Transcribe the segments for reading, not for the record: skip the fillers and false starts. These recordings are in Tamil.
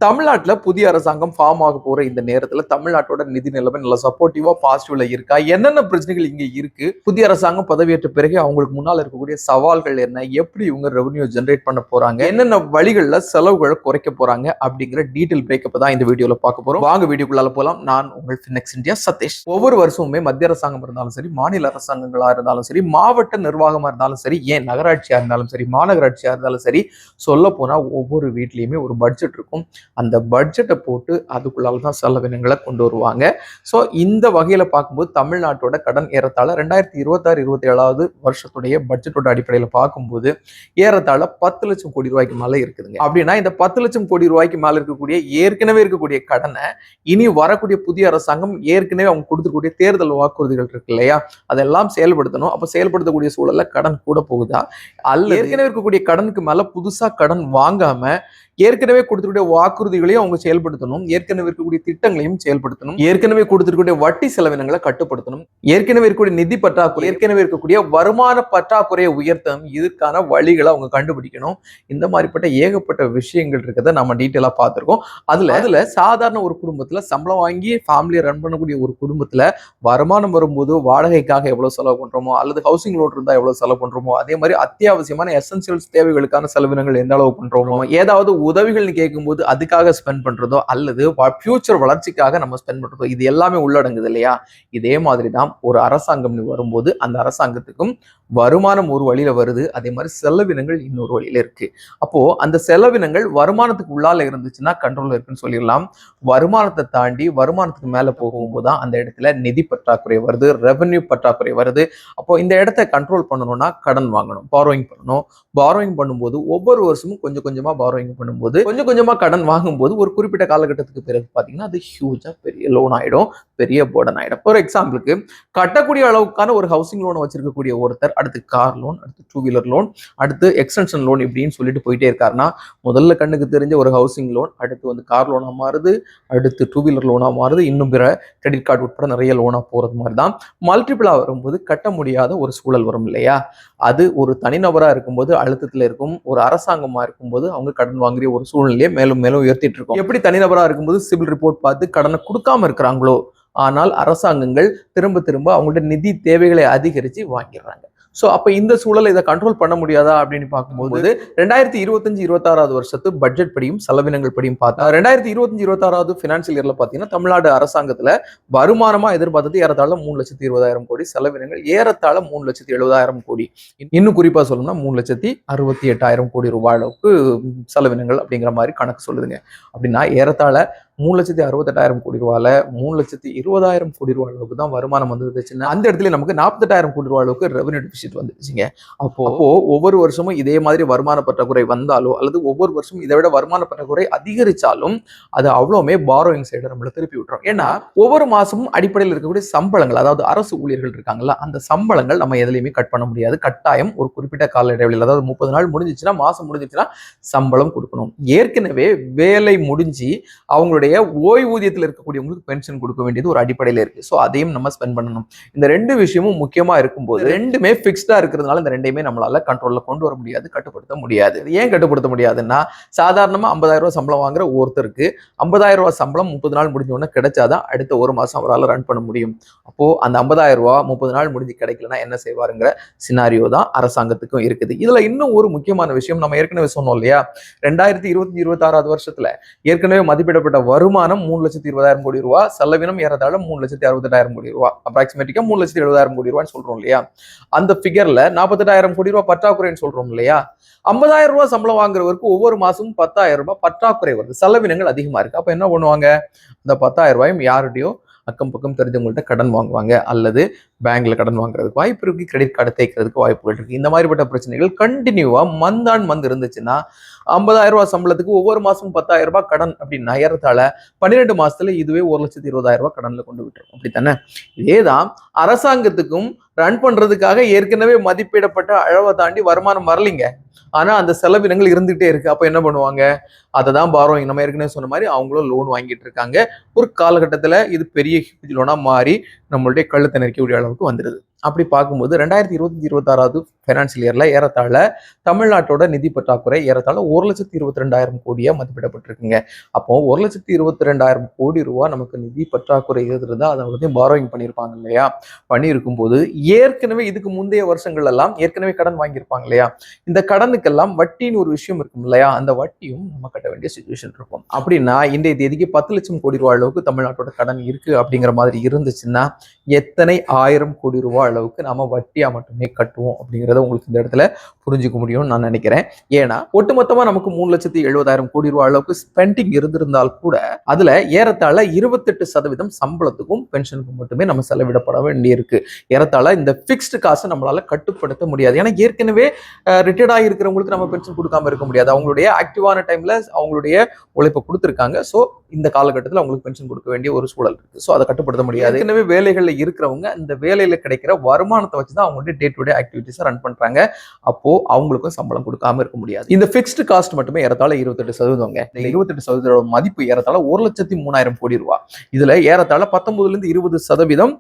தமிழ்நாட்டுல புதிய அரசாங்கம் ஃபார்ம் ஆக போற இந்த நேரத்துல தமிழ்நாட்டோட நிதி நிலைமை நல்ல சப்போர்ட்டிவா பாசிட்டிவ்ல இருக்கா? என்னென்ன பிரச்சனைகள் இங்க இருக்கு? புதிய அரசாங்கம் பதவியேற்ற பிறகு அவங்களுக்கு முன்னால் இருக்கக்கூடிய சவால்கள் என்ன? எப்படி இவங்க ரெவன்யூ ஜெனரேட் பண்ண போறாங்க? என்னென்ன வழிகள்ல செலவுகளை குறைக்க போறாங்க? அப்படிங்கிற டீடைல் பிரேக்கப் தான் இந்த வீடியோல பார்க்க போறோம். வாங்க வீடியோக்குள்ளால போலாம். நான் உங்கள் ஃபினெக்ஸ் இந்தியா சதீஷ். ஒவ்வொரு வருஷமுமே மத்திய அரசாங்கம் இருந்தாலும் சரி, மாநில அரசாங்கங்களா இருந்தாலும் சரி, மாவட்ட நிர்வாகமா இருந்தாலும் சரி, ஏன் நகராட்சியா இருந்தாலும் சரி, மாநகராட்சியா இருந்தாலும் சரி, சொல்ல போனா ஒவ்வொரு வீட்லயுமே ஒரு பட்ஜெட் இருக்கும். அந்த பட்ஜெட்டை போட்டு அதுக்குள்ளால தான் செலவினங்களை கொண்டு வருவாங்க. ஸோ இந்த வகையில பார்க்கும்போது தமிழ்நாட்டோட கடன் ஏறத்தாழ 2026-27 வருஷத்துடைய பட்ஜெட்டோட அடிப்படையில் பார்க்கும்போது ஏறத்தாழ 10 லட்சம் கோடி ரூபாய்க்கு மேல இருக்குதுங்க. அப்படின்னா இந்த 10 லட்சம் கோடி ரூபாய்க்கு மேல இருக்கக்கூடிய ஏற்கனவே இருக்கக்கூடிய கடனை இனி வரக்கூடிய புதிய அரசாங்கம் ஏற்கனவே அவங்க கொடுத்துக்கூடிய தேர்தல் வாக்குறுதிகள் இருக்கு இல்லையா, அதெல்லாம் செயல்படுத்தணும். அப்ப செயல்படுத்தக்கூடிய சூழல்ல கடன் கூட போகுதா, அல்ல ஏற்கனவே இருக்கக்கூடிய கடனுக்கு மேல புதுசா கடன் வாங்காம ஏற்கனவே கொடுத்துக்கூடிய வாக்குறுதிகளையும் அவங்க செயல்படுத்தணும், ஏற்கனவே இருக்கக்கூடிய திட்டங்களையும் செயல்படுத்தணும், ஏற்கனவே கொடுத்துருக்கூடிய வட்டி செலவினங்களை கட்டுப்படுத்தணும், ஏற்கனவே இருக்கக்கூடிய நிதி பற்றாக்குறை, ஏற்கனவே இருக்கக்கூடிய வருமான பற்றாக்குறையை உயர்த்தணும். இதற்கான வழிகளை அவங்க கண்டுபிடிக்கணும். இந்த மாதிரிப்பட்ட ஏகப்பட்ட விஷயங்கள் இருக்கிறத நம்ம டீட்டெயிலா பார்த்திருக்கோம். அதுல சாதாரண ஒரு குடும்பத்துல சம்பளம் வாங்கி ஃபேமிலியை ரன் பண்ணக்கூடிய ஒரு குடும்பத்துல வருமானம் வரும்போது வாடகைக்காக எவ்வளவு செலவு பண்றோமோ, அல்லது ஹவுசிங் லோன் இருந்தா எவ்வளவு செலவு பண்றோமோ, அதே மாதிரி அத்தியாவசியமான எசென்சியல்ஸ் தேவைகளுக்கான செலவினங்கள் எந்த அளவு பண்றோமோ, ஏதாவது உதவிகள் கேட்கும்போது அதுக்காக ஸ்பெண்ட் பண்றதோ அல்லது ஃபியூச்சர் வளர்ச்சிக்காக நம்ம ஸ்பெண்ட் பண்றதோ, இது எல்லாமே உள்ளடங்குது இல்லையா? இதே மாதிரி தான் ஒரு அரசாங்கம் வரும்போது அந்த அரசாங்கத்துக்கும் வருமானம் ஒரு வழியில வருது, அதே மாதிரி செலவினங்கள் இன்னொரு வழியில இருக்கு. அப்போ அந்த செலவினங்கள் வருமானத்துக்கு உள்ளால இருந்துச்சுன்னா கண்ட்ரோல்ல இருக்குன்னு சொல்லிடலாம். வருமானத்தை தாண்டி வருமானத்துக்கு மேல போகும்போது தான் அந்த இடத்துல நிதி பற்றாக்குறை வருது, ரெவன்யூ பற்றாக்குறை வருது. அப்போ இந்த இடத்த கண்ட்ரோல் பண்ணணும்னா கடன் வாங்கணும், பாரோயிங் பண்ணணும். பாரோயிங் பண்ணும்போது ஒவ்வொரு வருஷமும் கொஞ்சம் கொஞ்சமா பாரோயிங் பண்ணும்போது கொஞ்சம் கொஞ்சமா கடன் வாங்கும்போது ஒரு குறிப்பிட்ட காலகட்டத்துக்கு பிறகு பாத்தீங்கன்னா அது ஹியூஜா பெரிய லோன் ஆயிடும், பெரிய போர்டன் ஆயிடும். ஒரு எக்ஸாம்பிளுக்கு கட்டக்கூடிய அளவுக்கான ஒரு ஹவுசிங் லோன் வச்சிருக்கக்கூடிய ஒருத்தர் அடுத்து கார் லோன், அடுத்து 2 வீலர் லோன், அடுத்து எக்ஸ்டென்ஷன் லோன் இப்படின்னு சொல்லிட்டு போயிட்டே இருக்காருன்னா, முதல்ல கண்ணுக்கு தெரிஞ்ச ஒரு ஹவுசிங் லோன் அடுத்து வந்து கார் லோனா மாறுது, அடுத்து 2 வீலர் லோனா மாறுது, இன்னும் பிற கிரெடிட் கார்டு உட்பட நிறைய லோனா போறது மாதிரி தான் மல்டிபிளா வரும்போது கட்ட முடியாத ஒரு சூழல் வரும் இல்லையா? அது ஒரு தனிநபரா இருக்கும்போது அழுத்தத்துல இருக்கும், ஒரு அரசாங்கமா இருக்கும்போது அவங்க கடன் வாங்குற ஒரு சூழ்நிலையை மேலும் மேலும் உயர்த்திட்டு இருக்கும். எப்படி தனிநபரா இருக்கும்போது சிவில் ரிப்போர்ட் பார்த்து கடனை கொடுக்காம இருக்கிறாங்களோ, ஆனால் அரசாங்கங்கள் திரும்ப திரும்ப அவங்களோட நிதி தேவைகளை அதிகரிச்சு வாங்கிடுறாங்க. ஸோ அப்ப இந்த சூழலை இதை கண்ட்ரோல் பண்ண முடியாதா அப்படின்னு பார்க்கும்போது 2025-26 வருஷத்து பட்ஜெட் படியும் செலவினங்கள் படியும் பார்த்தா 2025-26 பினான்சியல் இயர்ல பாத்தீங்கன்னா தமிழ்நாடு அரசாங்கத்துல வருமானமா எதிர்பார்த்தது ஏறத்தாழ 3,20,000 கோடி, செலவினங்கள் ஏறத்தாழ 3,70,000 கோடி. இன்னும் குறிப்பா சொல்லணும்னா 3,68,000 கோடி ரூபாய் அளவுக்கு செலவினங்கள் அப்படிங்கிற மாதிரி கணக்கு சொல்லுதுங்க. அப்படின்னா ஏறத்தாழ 3,68,000 கோடி ரூபாயில 3,20,000 கோடி ரூபாய் அளவுக்கு தான் வருமானம் வந்துருச்சுன்னா அந்த இடத்துல நமக்கு 48,000 கோடி ரூபாய் அளவுக்கு ரெவன்யூ டெபிசிட் வந்துருச்சுங்க. அப்போ ஒவ்வொரு வருஷமும் இதே மாதிரி வருமான பற்றாக்குறை வந்தாலோ அல்லது ஒவ்வொரு வருஷமும் இதை விட வருமான பற்றாக்குறை அதிகரிச்சாலும் அது அவ்வளவுமே பாரோயிங் சைடு நம்மள திருப்பி விட்டுரும். ஏன்னா ஒவ்வொரு மாசமும் அடிப்படையில் இருக்கக்கூடிய சம்பளங்கள், அதாவது அரசு ஊழியர்கள் இருக்காங்கல்ல, அந்த சம்பளங்கள் நம்ம எதுலையுமே கட் பண்ண முடியாது. கட்டாயம் ஒரு குறிப்பிட்ட கால இடைவெளியில், அதாவது 30 நாள் முடிஞ்சிச்சுன்னா, மாசம் முடிஞ்சிச்சுன்னா சம்பளம் கொடுக்கணும். ஏற்கனவே வேலை முடிஞ்சு அவங்களுடைய ஓய்வூதியத்தில் இருக்கக்கூடியவங்களுக்கு பென்ஷன் கொடுக்க வேண்டியது ஒரு அடிப்படையில் இருக்கு. ஸோ அதையும் நம்ம ஸ்பெண்ட் பண்ணணும். இந்த ரெண்டு விஷயமும் முக்கியமா இருக்கும்போது ரெண்டுமே பிக்ஸ்டா இருக்கிறதுனால இந்த ரெண்டையுமே நம்மளால கண்ட்ரோல்ல கொண்டு வர முடியாது, கட்டுப்படுத்த முடியாது. ஏன் கட்டுப்படுத்த முடியாதுன்னா, சாதாரணமா 50,000 ரூபாய் சம்பளம் வாங்குற ஒருத்தருக்கு 50,000 ரூபாய் சம்பளம் 30 நாள் முடிஞ்ச உடனே கிடைச்சாதான் அடுத்த ஒரு மாசம் அவரால் ரன் பண்ண முடியும். அப்போ அந்த 50,000 ரூபாய் 30 நாள் முடிஞ்சு கிடைக்கலன்னா என்ன செய்வாருங்கிற சினாரியோ தான் அரசாங்கத்துக்கும் இருக்குது. இதுல இன்னும் ஒரு முக்கியமான விஷயம் நம்ம ஏற்கனவே சொன்னோம் இல்லையா, 2025-26 வருஷத்துல ஏற்கனவே மதிப்பிடப்பட்ட வருமானம் 3,20,000 கோடி ரூபாய், செலவினம் ஏறத்தாழ 3,68,000 கோடி ரூபாய், அப்ராக்சிமேட்டிக்கா 3,70,000 கோடி ரூபான்னு சொல்றோம் இல்லையா? அந்த ஃபிகர்ல 48,000 கோடி ரூபாய் பற்றாக்குறைன்னு சொல்றோம் இல்லையா? 50,000 ரூபாய் சம்பளம் வாங்குறவருக்கு ஒவ்வொரு மாசமும் 10,000 ரூபாய் பற்றாக்குறை வருது, செலவினங்கள் அதிகமா இருக்கு. அப்ப என்ன பண்ணுவாங்க? அந்த 10,000 ரூபாயும் யாருடையோ அக்கம் பக்கம் தெரிஞ்சவங்கள்ட்ட கடன் வாங்குவாங்க, அல்லது பேங்க்ல கடன் வாங்குறதுக்கு வாய்ப்பு இருக்கு, கிரெடிட் கார்டு தேய்க்கிறதுக்கு வாய்ப்புகள் இருக்கு. இந்த மாதிரிப்பட்ட பிரச்சனைகள் கண்டினியூவா மந்த் ஆன் மந்த் இருந்துச்சுன்னா 50,000 ரூபாய் சம்பளத்துக்கு ஒவ்வொரு மாசமும் 10,000 ரூபாய் கடன் அப்படின்னு நகரத்தால 12 மாசத்துல இதுவே 1,20,000 ரூபாய் கடன்ல கொண்டு விட்டுரும். அப்படித்தானே? இதேதான் அரசாங்கத்துக்கும் ரன் பண்றதுக்காக ஏற்கனவே மதிப்பிடப்பட்ட அளவை தாண்டி வருமானம் வரலைங்க, ஆனா அந்த செலவினங்கள் இருந்துகிட்டே இருக்கு. அப்ப என்ன பண்ணுவாங்க? அதை தான் பாரோயிங், நம்ம ஏற்கனவே சொன்ன மாதிரி அவங்களும் லோன் வாங்கிட்டு இருக்காங்க. ஒரு காலகட்டத்துல இது பெரிய லோனா மாறி நம்மளுடைய கழுத்தை நெருக்கக்கூடிய அளவுக்கு வந்துடுது. அப்படி பார்க்கும்போது 2025-26 ஃபைனான்சியல் இயர்ல ஏறத்தாழ தமிழ்நாட்டோட நிதி பற்றாக்குறை ஏறத்தாழ 1,22,000 கோடியா மதிப்பிடப்பட்டிருக்குங்க. அப்போ 1,22,000 கோடி ரூபாய் நமக்கு நிதி பற்றாக்குறை இருந்தா அதை வந்து பாரோயிங் பண்ணியிருப்பாங்க இல்லையா? பண்ணியிருக்கும் போது ஏற்கனவே இதுக்கு முந்தைய வருஷங்கள் எல்லாம் ஏற்கனவே கடன் வாங்கியிருப்பாங்க இல்லையா? இந்த கடனுக்கெல்லாம் வட்டின்னு ஒரு விஷயம் இருக்கும் இல்லையா? அந்த வட்டியும் நம்ம கட்ட வேண்டிய சிச்சுவேஷன் இருக்கும். அப்படின்னா இன்றைய தேதிக்கு 10 லட்சம் கோடி ரூபாய் அளவுக்கு தமிழ்நாட்டோட கடன் இருக்கு அப்படிங்கிற மாதிரி இருந்துச்சுன்னா எத்தனை 1000 கோடி ரூபாய் அளவுக்கு நாம வட்டியா மட்டுமே கட்டுவோம் அப்படிங்கிறத உங்களுக்கு இந்த இடத்துல புரிஞ்சுக்க முடியும்னு நான் நினைக்கிறேன். ஏன்னா ஒட்டுமொத்தமா நமக்கு 3,70,000 கோடி ரூபாய் அளவுக்கு ஸ்பெண்டிங் இருந்திருந்தால் கூட அதுல ஏறத்தாழ 28% சம்பளத்துக்கும் பென்ஷனுக்கும் மட்டுமே நம்ம செலவிடப்பட வேண்டியிருக்கு. ஏறத்தாழ இந்த பிக்ஸ்டு காசை நம்மளால கட்டுப்படுத்த முடியாது. ஏன்னா ஏற்கனவே ரிட்டையர்ட் ஆகிருக்கிறவங்களுக்கு நம்ம பென்ஷன் கொடுக்காம இருக்க முடியாது. அவங்களுடைய ஆக்டிவான டைம்ல அவங்களுடைய உழைப்பை கொடுத்துருக்காங்க. ஸோ இந்த காலகட்டத்தில் அவங்களுக்கு பென்ஷன் கொடுக்க வேண்டிய ஒரு சூழல் இருக்கு. ஸோ அதை கட்டுப்படுத்த முடியாது. ஏற்கனவே வேலைகளில் இருக்கிறவங்க இந்த வேலையில கிடைக்கிற வருமானத்தை வச்சுதான் அவங்களுடைய டே டு டே ஆக்டிவிட்டிஸை ரன் பண்றாங்க. அப்போ அவங்களுக்கும் சம்பளம் கொடுக்காம இருக்க முடியாது. இந்த பிக்ஸ்டு காஸ்ட் மட்டுமே ஏறத்தாழ 28%. இந்த 28% மதிப்பு ஏறத்தாழ 1,03,000 கோடி ரூபாய். இதுல ஏறத்தாழ 19-20%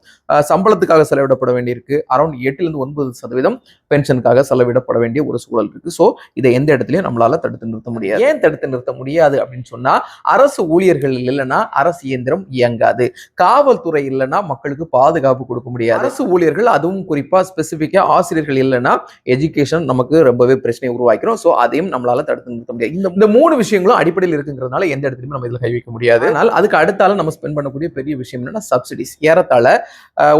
சம்பளத்துக்காக செலவிடப்பட வேண்டியிருக்கு. அரௌண்ட் 8-9% பென்ஷனுக்காக செலவிடப்பட வேண்டிய ஒரு சூழல் இருக்கு. ஸோ இதை எந்த இடத்துலயும் நம்மளால தடுத்து நிறுத்த முடியாது. ஏன் தடுத்து நிறுத்த முடியாது அப்படின்னு சொன்னா அரசு ஊழியர்கள் இல்லைன்னா அரசு இயந்திரம் இயங்காது. காவல்துறை இல்லைன்னா மக்களுக்கு பாதுகாப்பு கொடுக்க முடியாது. அரசு ஊழியர்கள் அதுவும் குறிப்பா ஸ்பெசிபிக்கா ஆசிரியர்கள் இல்லைன்னா எஜுகேஷன் நமக்கு ரொம்பவே பிரச்சனை உருவாக்கிறோம். ஸோ அதையும் நம்மளால தடுத்து நிறுத்த முடியாது. இந்த 3 விஷயங்களும் அடிப்படையில் இருக்குங்கிறதுனால எந்த இடத்துலையும் நம்ம இதில் கை வைக்க முடியாது. ஆனால் அதுக்கு அடுத்தால நம்ம ஸ்பெண்ட் பண்ணக்கூடிய பெரிய விஷயம் என்னன்னா சப்சிடிஸ். ஏறத்தாழ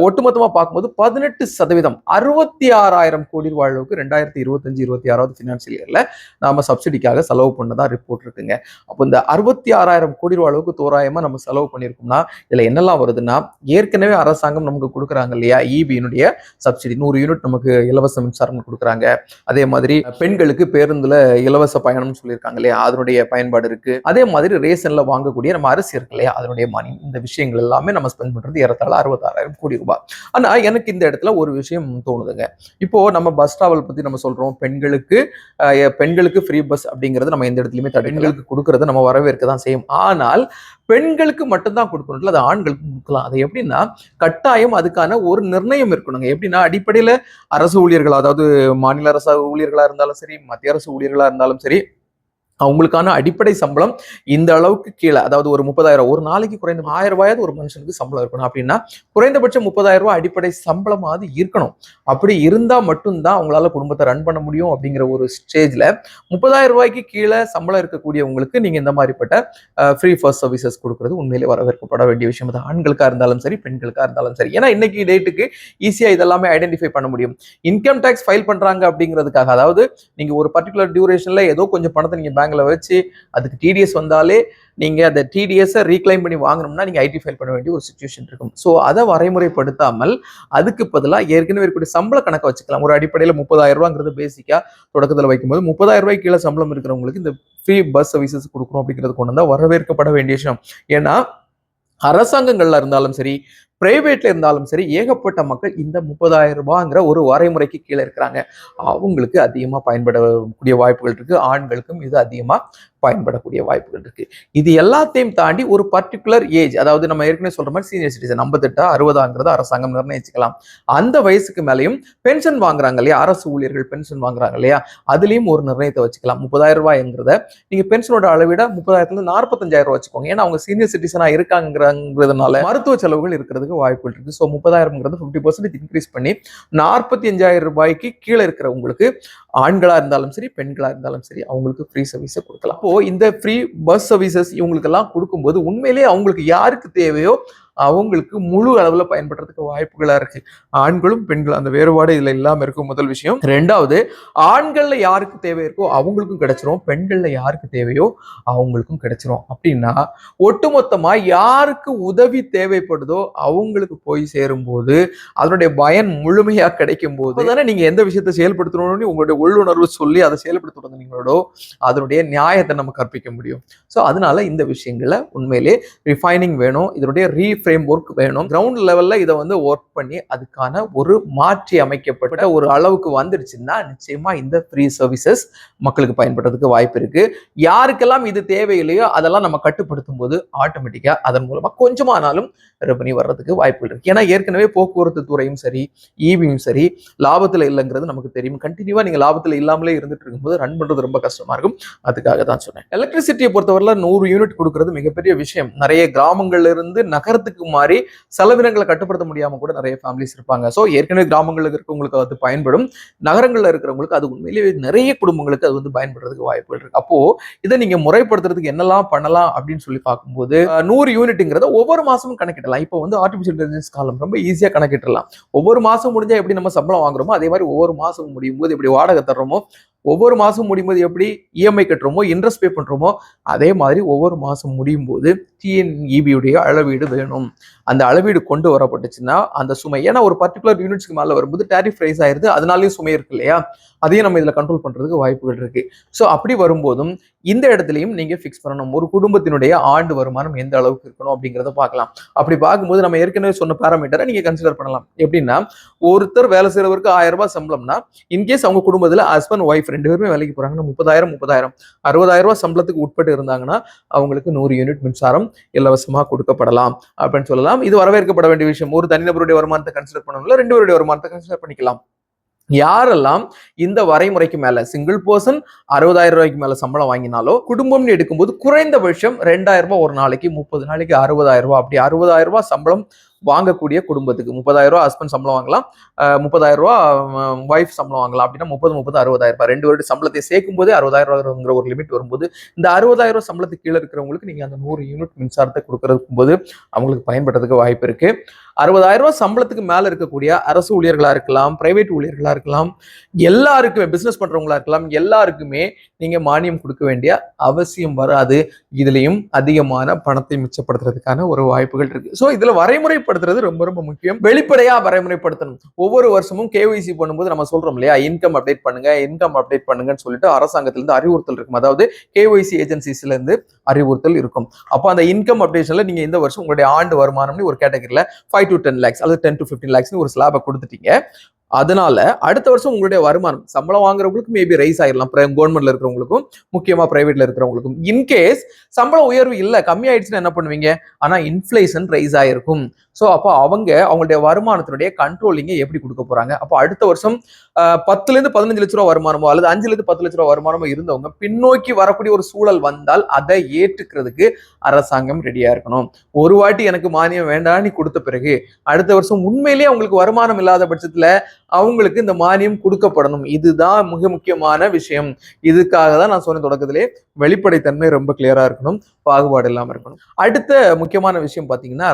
ஒட்டுமொத்தமா பார்க்கும்போது 18% 66,000 கோடி ரூபாய் அளவுக்கு 2025-26 ஃபினான்சியல் இயர்ல நாம சப்சிடிக்காக செலவு பண்ணதா ரிப்போர்ட் இருக்குங்க. அப்போ இந்த 66,000 கோடி ரூபாய் அளவுக்கு தோராயமா நம்ம செலவு பண்ணியிருக்கோம்னா இதுல என்னெல்லாம் வருதுன்னா ஏற்கனவே அரசாங்கம் நமக்கு கொடுக்குறாங்க இல்லையா? ஈபியினுடைய சப்சிடி 100 யூனிட் நமக்கு இலவச மின்சாரம் கொடுக்குறாங்க. அதே மாதிரி பெண்களுக்கு பேருந்துல இலவச பயணம்னு சொல்லியிருக்காங்க இல்லையா? அதனுடைய பயன்பாடு இருக்கு. அதே மாதிரி ரேஷன்ல வாங்கக்கூடிய நம்ம அரிசி இருக்கு இல்லையா? அதனுடைய மணி இந்த விஷயங்கள் எல்லாமே நம்ம ஸ்பெண்ட் பண்றது ஏறத்தாழ 66,000 கோடி ரூபாய். ஆனா எனக்கு இந்த இடத்துல ஒரு விஷயம் தோணுதுங்க. இப்போ நம்ம பஸ் டிராவல் பத்தி நம்ம சொல்றோம். பெண்களுக்கு ஃப்ரீ பஸ் அப்படிங்கிறது நம்ம எந்த இடத்துலயுமே பெண்களுக்கு கொடுக்கறத நம்ம வரவேற்க தான் செய்யும். ஆனால் பெண்களுக்கு மட்டும்தான் கொடுக்கணும், அது ஆண்களுக்கு கொடுக்கலாம். அது எப்படின்னா கட்டாயம் அதுக்கான ஒரு நிர்ணயம் இருக்கணுங்க. எப்படின்னா அடிப்படையில அரசு ஊழியர்கள், அதாவது மாநில அரசு ஊழியர்களா இருந்தாலும் சரி, மத்திய அரசு ஊழியர்களா இருந்தாலும் சரி, அவங்களுக்கான அடிப்படை சம்பளம் இந்த அளவுக்கு கீழே, அதாவது ஒரு 30,000 ஒரு நாளைக்கு குறைந்த 1000 ரூபாயாவது ஒரு மனுஷனுக்கு சம்பளம் இருக்கணும். அப்படின்னா குறைந்தபட்சம் 30,000 ரூபாய் அடிப்படை சம்பளமாவது இருக்கணும். அப்படி இருந்தா மட்டும்தான் அவங்களால குடும்பத்தை ரன் பண்ண முடியும். அப்படிங்கிற ஒரு ஸ்டேஜ்ல 30,000 ரூபாய்க்கு கீழே சம்பளம் இருக்கக்கூடியவங்களுக்கு நீங்க இந்த மாதிரிப்பட்ட ஃப்ரீ ஃபர்ஸ்ட் சர்வீசஸ் கொடுக்கறது உண்மையிலே வரவேற்கப்பட வேண்டிய விஷயம் தான். ஆண்களுக்கா இருந்தாலும் சரி, பெண்களுக்கா இருந்தாலும் சரி. ஏன்னா இன்னைக்கு டேட்டுக்கு ஈஸியா இதெல்லாமே ஐடென்டிஃபை பண்ண முடியும். இன்கம் டேக்ஸ் ஃபைல் பண்றாங்க அப்படிங்கிறதுக்காக, அதாவது நீங்க ஒரு பர்டிகுலர் டியூரேஷன்ல ஏதோ கொஞ்சம் பணத்தை நீங்க பேங்க்ல வச்சு அதுக்கு டிடிஎஸ் வந்தாலே நீங்க அந்த டிடிஎஸ் ரீக்ளைம் பண்ணி வாங்கணும்னா நீங்க ஐடி ஃபைல் பண்ண வேண்டிய ஒரு சிச்சுவேஷன் இருக்கும். ஸோ அதை வரைமுறைப்படுத்தாமல் அதுக்கு பதிலாக ஏற்கனவே இருக்கக்கூடிய சம்பள கணக்கை வச்சுக்கலாம். ஒரு அடிப்படையில் 30,000 ரூபாங்கிறது பேசிக்கா தொடக்கத்தில் வைக்கும்போது 30,000 ரூபாய்க்கு கீழே சம்பளம் இருக்கிறவங்களுக்கு இந்த ஃப்ரீ பஸ் சர்வீசஸ் கொடுக்கணும் அப்படிங்கிறது கொண்டு வந்தா வரவேற்கப்பட வேண்டிய விஷயம். ஏன்னா அரசாங்கங்கள்ல இருந்தாலும் சரி, பிரைவேட்ல இருந்தாலும் சரி, ஏகப்பட்ட மக்கள் இந்த 30,000 ரூபாய்ங்கிற ஒரு வரைமுறைக்கு கீழே இருக்கிறாங்க. அவங்களுக்கு அதிகமா பயன்படக்கூடிய வாய்ப்புகள் இருக்கு. ஆண்களுக்கும் இது அதிகமா பயன்படக்கூடிய வாய்ப்புகள் இருக்கு. இது எல்லாத்தையும் தாண்டி ஒரு பர்டிகுலர் ஏஜ், அதாவது நம்ம ஏற்கனவே சொல்ற மாதிரி சீனியர் சிட்டிசன் 58 60 அரசாங்கம் நிர்ணயிச்சுக்கலாம். அந்த வயசுக்கு மேலையும் பென்ஷன் வாங்குறாங்க இல்லையா? அரசு ஊழியர்கள் பென்ஷன் வாங்குறாங்க இல்லையா? அதுலயும் ஒரு நிர்ணயத்தை வச்சுக்கலாம். 30,000 ரூபாய்ங்கிறத நீங்க பென்ஷனோட அளவிட 30,000 45,000 ரூபாய் வச்சுக்கோங்க. ஏன்னா அவங்க சீனியர் சிட்டிசனா இருக்காங்கிறதுனால மருத்துவ செலவுகள் இருக்கிறதுக்கு வாய்ப்புகள் இருக்கு. ஸோ 30,000 50% இன்க்ரீஸ் பண்ணி 45,000 ரூபாய்க்கு கீழே இருக்கிறவங்களுக்கு, ஆண்களா இருந்தாலும் சரி, பெண்களா இருந்தாலும் சரி, அவங்களுக்கு ஃப்ரீ சர்வீஸை கொடுக்கலாம். அப்போ இந்த ஃப்ரீ பஸ் சர்வீசஸ் இவங்களுக்கு எல்லாம் கொடுக்கும்போது உண்மையிலேயே அவங்களுக்கு யாருக்கு தேவையோ அவங்களுக்கு முழு அளவுல பயன்படுறதுக்கு வாய்ப்புகளா இருக்கு. ஆண்களும் பெண்களும் அந்த வேறுபாடு இதுல இல்லாம இருக்கும் முதல் விஷயம். ரெண்டாவது, ஆண்கள்ல யாருக்கு தேவை இருக்கோ அவங்களுக்கும் கிடைச்சிரும், பெண்கள்ல யாருக்கு தேவையோ அவங்களுக்கும் கிடைச்சிரும். அப்படின்னா ஒட்டுமொத்தமா யாருக்கு உதவி தேவைப்படுதோ அவங்களுக்கு போய் சேரும் போது அதனுடைய பயன் முழுமையா கிடைக்கும் போது தானே நீங்க எந்த விஷயத்தை செயல்படுத்தணும்னு உங்களுடைய உள்ளுணர்வு சொல்லி அதை செயல்படுத்த தொடங்குனீங்களோ அதனுடைய நியாயத்தை நம்ம கற்பிக்க முடியும். ஸோ அதனால இந்த விஷயங்களை உண்மையிலே ரிஃபைனிங் வேணும். இதனுடைய ஃப்ரேம் ஒர்க் வேணும். கிரவுண்ட் லெவல்ல இதை வந்து ஒர்க் பண்ணி அதுக்கான ஒரு மாற்றி அமைக்கப்பட்ட ஒரு அளவுக்கு வந்துடுச்சுன்னா நிச்சயமா இந்த ஃப்ரீ சர்வீசஸ் மக்களுக்கு பயன்படுறதுக்கு வாய்ப்பு இருக்கு. யாருக்கெல்லாம் இது தேவையில்லையோ அதெல்லாம் நம்ம கட்டுப்படுத்தும் போது ஆட்டோமேட்டிக்கா அதன் மூலமா கொஞ்சமானாலும் ரெவன்யூ வர்றதுக்கு வாய்ப்புகள் இருக்கு. ஏன்னா ஏற்கனவே போக்குவரத்து துறையும் சரி, ஈவியும் சரி, லாபத்துல இல்லைங்கிறது நமக்கு தெரியும். கண்டினியூவா நீங்க லாபத்துல இல்லாமலே இருந்துட்டு இருக்கும்போது ரன் பண்றது ரொம்ப கஷ்டமா இருக்கும். அதுக்காக தான் சொன்னேன். எலக்ட்ரிசிட்டியை பொறுத்தவரையில 100 யூனிட் கொடுக்கறது மிகப்பெரிய விஷயம். நிறைய கிராமங்கள்ல இருந்து நகரத்துக்கு மாறி செலவினங்களை கட்டுப்படுத்த முடியாம கூட நிறைய ஃபேமிலிஸ் இருப்பாங்க. ஸோ ஏற்கனவே கிராமங்களுக்கு இருக்கவங்களுக்கு அது பயன்படும். நகரங்கள்ல இருக்கிறவங்களுக்கு அது உண்மையிலேயே நிறைய குடும்பங்களுக்கு அது வந்து பயன்படுறதுக்கு வாய்ப்புகள் இருக்கு. அப்போ இதை நீங்க முறைப்படுத்துறதுக்கு என்னெல்லாம் பண்ணலாம் அப்படின்னு சொல்லி பார்க்கும்போது 100 யூனிட்ங்கிறத ஒவ்வொரு மாசமும் கணக்கிடலாம். இப்போ வந்து ஆர்டிபிஷியல் இன்டெலிஜென்ஸ் காலம் ரொம்ப ஈஸியா கணக்கிடலாம். ஒவ்வொரு மாசம் முடிஞ்சா எப்படி நம்ம சம்பளம் வாங்குறோமோ அதே மாதிரி ஒவ்வொரு மாசம் முடியும் போது எப்படி வாடகை தர்றோமோ, ஒவ்வொரு மாசம் முடியும் போது எப்படி இஎம்ஐ கட்டுறோமோ, இன்ட்ரெஸ்ட் பே பண்றோமோ, அதே மாதிரி ஒவ்வொரு மாசம் முடியும் போது டிஎன்இபியுடைய அளவீடு வேணும். அந்த அளவீடு கொண்டு வரப்பட்டுச்சுன்னா அந்த சுமை, ஏன்னா ஒரு பர்டிகுலர் யூனிட்ஸ்க்கு மேல வரும்போது டேரிஃப் ரைஸ் ஆயிருது, அதனாலயும் சுமை இருக்கு இல்லையா, அதையும் நம்ம இதுல கண்ட்ரோல் பண்றதுக்கு வாய்ப்புகள் இருக்கு. ஸோ அப்படி வரும்போதும் இந்த இடத்துலையும் நீங்க ஃபிக்ஸ் பண்ணணும். ஒரு குடும்பத்தினுடைய ஆண்டு வருமானம் எந்த அளவுக்கு இருக்கணும் அப்படிங்கிறத பார்க்கலாம். அப்படி பார்க்கும்போது நம்ம ஏற்கனவே சொன்ன பேராமீட்டரை நீங்க கன்சிடர் பண்ணலாம். எப்படின்னா, ஒருத்தர் வேலை செய்யறவருக்கு 1000 ரூபாய் சம்பளம்னா, இன்கேஸ் அவங்க குடும்பத்துல ஹஸ்பண்ட் ஒய்ஃப் 2 பேருமே வேலைக்கு போறாங்கன்னா 30,000 60,000 ரூபாய் சம்பளத்துக்கு உட்பட்டு இருந்தாங்கன்னா அவங்களுக்கு 100 யூனிட் மின்சாரம் இலவசமா கொடுக்கப்படலாம் அப்படின்னு சொல்லலாம். இது வரவேற்கப்பட வேண்டிய விஷயம். ஒரு தனிநபருடைய வருமானத்தை கன்சிடர் பண்ணணும்ல, 2 பேருடைய வருமானத்தை கன்சிடர் பண்ணிக்கலாம். யாரெல்லாம் இந்த வரைமுறைக்கு மேல சிங்கிள் பர்சன் 60,000 ரூபாய்க்கு மேல சம்பளம் வாங்கினாலோ, குடும்பம்னு எடுக்கும்போது குறைந்தபட்சம் 2,000 ரூபாய் ஒரு நாளைக்கு, 30 நாளைக்கு 60,000 ரூபாய், அப்படி 60,000 ரூபாய் சம்பளம் வாங்கக்கூடிய குடும்பத்துக்கு 30,000 ரூபாய் ஹஸ்பண்ட் சம்பளம் வாங்கலாம், 30,000 ரூபாய் ஒய்ஃப் சம்பளம் வாங்கலாம். அப்படின்னா 30 60,000 ரூபாய் 2 வருட சம்பளத்தை சேர்க்கும் போதே 60,000 ரூபாய்ங்கிற ஒரு லிமிட் வரும்போது இந்த 60,000 ரூபாய் சம்பளத்துக்கு கீழே இருக்கிறவங்களுக்கு நீங்க அந்த 100 யூனிட் மின்சாரத்தை கொடுக்கறதுக்கும் போது அவங்களுக்கு பயன்படுறதுக்கு வாய்ப்பு இருக்கு. 60,000 ரூபாய் சம்பளத்துக்கு மேல இருக்கக்கூடிய அரசு ஊழியர்களா இருக்கலாம், பிரைவேட் ஊழியர்களா இருக்கலாம், எல்லாருக்குமே பிசினஸ் பண்றவங்களா இருக்கலாம், எல்லாருக்குமே நீங்க மானியம் கொடுக்க வேண்டிய அவசியம் வராது. இதுலயும் அதிகமான பணத்தை மிச்சப்படுத்துறதுக்கான ஒரு வாய்ப்புகள் இருக்கு. ஸோ இதுல வரைமுறைப்படுத்துறது ரொம்ப ரொம்ப முக்கியம். வெளிப்படையா வரைமுறைப்படுத்தணும். ஒவ்வொரு வருஷமும் கேஒய்சி பண்ணும்போது நம்ம சொல்றோம் இல்லையா, இன்கம் அப்டேட் பண்ணுங்க, இன்கம் அப்டேட் பண்ணுங்கன்னு சொல்லிட்டு அரசாங்கத்திலிருந்து அறிவுறுத்தல் இருக்கும். அதாவது கேஒய்சி ஏஜென்சிஸ்ல இருந்து அறிவுறுத்தல் இருக்கும். அப்போ அந்த இன்கம் அப்டேஷன்ல நீங்க இந்த வருஷம் உங்களுடைய ஆண்டு வருமானம்னு ஒரு கேட்டகரியில 5 to 10 lakhs அல்லது 10 to 15 lakhs ஒரு ஸ்லாபை கொடுத்துட்டீங்க. அதனால அடுத்த வருஷம் உங்களுடைய வருமானம் சம்பளம் வாங்குறவங்களுக்கு மேபி ரைஸ் ஆயிடலாம். கவர்மெண்ட்ல இருக்கிறவங்களுக்கும், முக்கியமா பிரைவேட்ல இருக்கிறவங்களுக்கும். இன்கேஸ் சம்பள உயர்வு இல்ல, கம்மி ஆயிடுச்சுன்னா என்ன பண்ணுவீங்க? ஆனா இன்ஃபிளேஷன் ரைஸ் ஆயிருக்கும். ஸோ அப்போ அவங்களுடைய வருமானத்தினுடைய கண்ட்ரோலிங்கை எப்படி கொடுக்க போறாங்க? அப்போ அடுத்த வருஷம் 10 to 15 லட்ச ரூபா வருமானமோ அல்லது 5 to 10 லட்ச ரூபா வருமானமோ இருந்தவங்க பின்னோக்கி வரக்கூடிய ஒரு சூழல் வந்தால் அதை ஏற்றுக்கிறதுக்கு அரசாங்கம் ரெடியா இருக்கணும். ஒரு வாட்டி எனக்கு மானியம் வேண்டாம் நீ கொடுத்த பிறகு அடுத்த வருஷம் உண்மையிலேயே அவங்களுக்கு வருமானம் இல்லாத பட்சத்துல அவங்களுக்கு இந்த மானியம் கொடுக்கப்படணும். இதுதான் மிக முக்கியமான விஷயம். இதுக்காக தான் நான் சொன்ன தொடக்கத்திலே வெளிப்படைத்தன்மை ரொம்ப கிளியரா இருக்கணும், பாகுபாடு இல்லாம இருக்கணும். அடுத்த முக்கியமான விஷயம் பாத்தீங்கன்னா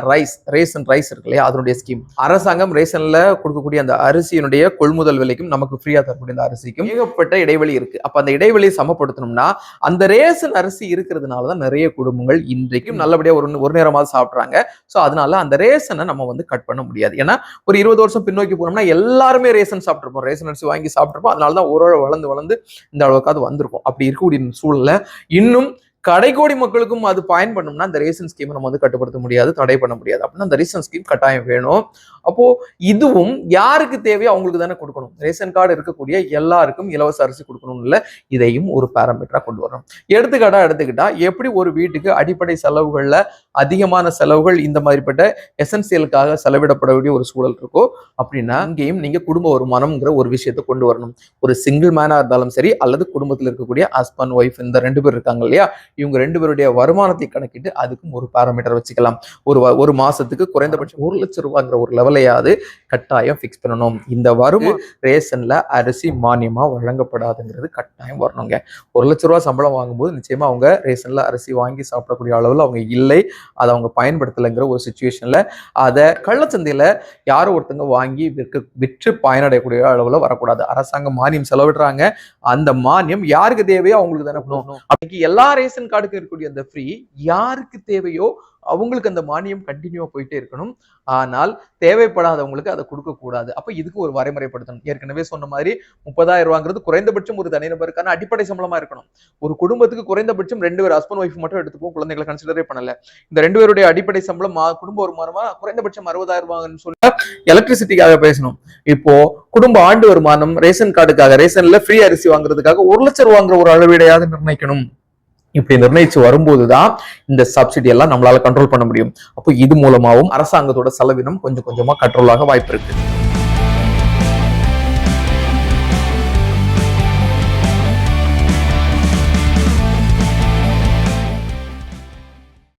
ரேஷன் ரைஸ் இருக்கு இல்லையா, அதனுடைய ஸ்கீம். அரசாங்கம் ரேஷன்ல கொடுக்கக்கூடிய அந்த அரிசியினுடைய கொள்முதல் விலைக்கும் நமக்கு ஃப்ரீயா தரக்கூடிய அந்த அரிசிக்கும் ஏகப்பட்ட இடைவெளி இருக்கு. அப்ப அந்த இடைவெளியை சமப்படுத்தணும்னா அந்த ரேஷன் அரிசி இருக்கிறதுனாலதான் நிறைய குடும்பங்கள் இன்றைக்கும் நல்லபடியா ஒரு நேரமாவது சாப்பிடுறாங்க. ஸோ அதனால அந்த ரேஷனை நம்ம வந்து கட் பண்ண முடியாது. ஏன்னா ஒரு 20 வருஷம் பின்னோக்கி போனோம்னா எல்லாருமே ரேஷன் சாப்பிட்டுருப்போம், ரேஷன் அரிசி வாங்கி சாப்பிட்டுருப்போம். அதனாலதான் ஒரு வளர்ந்து இந்த அளவுக்காவது வந்திருக்கும். அப்படி இருக்கக்கூடிய சூழல்ல இன்னும் கடைக்கோடி மக்களுக்கும் அது பயன்படணும்னா அந்த ரேஷன் ஸ்கீமை நம்ம வந்து கட்டுப்படுத்த முடியாது, தடை பண்ண முடியாது. அப்படின்னா அந்த ரேஷன் ஸ்கீம் கட்டாயம் வேணும். அப்போ இதுவும் யாருக்கு தேவையோ அவங்களுக்கு தானே கொடுக்கணும். ரேஷன் கார்டு இருக்கக்கூடிய எல்லாருக்கும் இலவச அரிசி கொடுக்கணும் இல்ல, இதையும் ஒரு பேராமீட்டரா கொண்டு வரணும். எடுத்துக்கிட்டா எப்படி ஒரு வீட்டுக்கு அடிப்படை செலவுகள்ல அதிகமான செலவுகள் இந்த மாதிரிப்பட்ட எசென்சியலுக்காக செலவிடப்பட வேண்டிய ஒரு சூழல் இருக்கோ, அப்படின்னா இங்கேயும் நீங்க குடும்ப வருமானம்ங்கிற ஒரு விஷயத்தை கொண்டு வரணும். ஒரு சிங்கிள் மேனா இருந்தாலும் சரி அல்லது குடும்பத்தில் இருக்கக்கூடிய ஹஸ்பண்ட் ஒய்ஃப் இந்த 2 பேர் இருக்காங்க இல்லையா, இவங்க 2 பேருடைய வருமானத்தை கணக்கிட்டு அதுக்கும் ஒரு பாராமீட்டர் வச்சுக்கலாம். ஒரு மாசத்துக்கு குறைந்தபட்சம் 1 லட்சம் ரூபாய்ங்கிற ஒரு லெவலையாவது கட்டாயம் ஃபிக்ஸ் பண்ணணும். இந்த வரும் ரேஷன்ல அரிசி மானியமா வழங்கப்படாதுங்கிறது கட்டாயம் வரணுங்க. 1 லட்சம் ரூபாய் சம்பளம் வாங்கும்போது நிச்சயமா அவங்க ரேஷன்ல அரிசி வாங்கி சாப்பிடக்கூடிய அளவில் அவங்க இல்லை, அதை அவங்க பயன்படுத்தலைங்கிற ஒரு சுச்சுவேஷன்ல அதை கள்ளச்சந்தையில யாரோ ஒருத்தங்க வாங்கி விற்று பயனடையக்கூடிய அளவுல வரக்கூடாது. அரசாங்கம் மானியம் செலவிடுறாங்க, அந்த மானியம் யாருக்கு தேவையோ அவங்களுக்கு தானே பண்ணணும். அப்படி எல்லா ரேஷன் கார்டுக்கு இருக்கக்கூடிய அந்த ஃப்ரீ யாருக்கு தேவையோ அவங்களுக்கு அந்த மானியம் கண்டினியூவா போயிட்டே இருக்கணும். ஆனால் தேவைப்படாதவங்களுக்கு அதை கொடுக்க கூடாது. அப்ப இதுக்கு ஒரு வரைமுறைப்படுத்தணும். ஏற்கனவே சொன்ன மாதிரி 30,000 ரூபாங்கிறது குறைந்தபட்சம் ஒரு தனிநபருக்கான அடிப்படை சம்பளமா இருக்கணும். ஒரு குடும்பத்துக்கு குறைந்தபட்சம் 2 பேர் ஹஸ்பண்ட் ஒய்ஃப் மட்டும் எடுத்துப்போம், குழந்தைகளை கன்சிடரே பண்ணல. இந்த 2 பேருடைய அடிப்படை சம்பளம் குடும்ப வருமானமா குறைந்தபட்சம் 60,000 ரூபாய்ன்னு சொல்லி எலக்ட்ரிசிட்டிக்காக பேசணும். இப்போ குடும்ப ஆண்டு வருமானம் ரேஷன் கார்டுக்காக, ரேஷன்ல ஃப்ரீ அரிசி வாங்குறதுக்காக 1 லட்சம் ரூபாங்கிற ஒரு அளவீடையாவது நிர்ணயிக்கணும். இப்படி நிர்ணயிச்சு வரும்போதுதான் இந்த சப்சிடி எல்லாம் நம்மளால கண்ட்ரோல் பண்ண முடியும். அப்போ இது மூலமாவும் அரசாங்கத்தோட செலவினம் கொஞ்சம் கொஞ்சமா கண்ட்ரோல் ஆக வாய்ப்பு இருக்கு.